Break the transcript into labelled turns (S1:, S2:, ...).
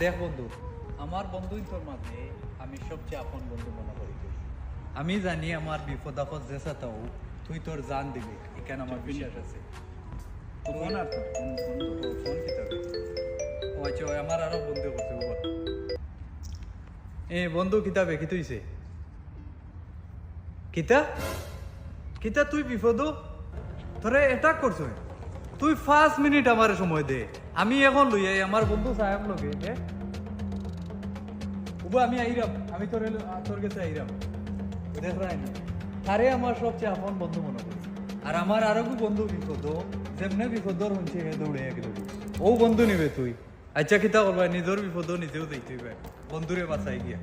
S1: দেখ বন্ধু, আমার বন্ধুই তোর মাঝে আমি সবচেয়ে আপন বন্ধু মনে করি। আমি জানি আমার বিপদ আপদ যেসা তাও তুই তোর জান দিবি, এখানে আমার বিশ্বাস আছে।
S2: ফোন আর তো ফোন কি তবে
S1: ও আচ্ছা, ওই আমার আরো বন্ধু করছে উপর। এ বন্ধু কিতাবে কি তুইছে কিতা কিতা তুই বিপদ তোরে অ্যাটাক করছো। তুই 5 মিনিট আমার সময় দে, আমি এখন লই আই আমার বন্ধু সাহেব লগে। উবা আমি আইরাম, আমি তোর কাছে আইরাম। দেখ রাই না, আরে আমার সবচেয়ে আপন বন্ধু মনে করি। আর আমার আরো বন্ধু বিপদ, যেমনে বিপদর হচ্ছে হে দৌড়ে গেল। ও বন্ধু নিবে তুই। আচ্ছা কিতা করবা, নিজের বিপদ নিজেও দেখতে বন্ধুরে বাঁচাই গিয়া।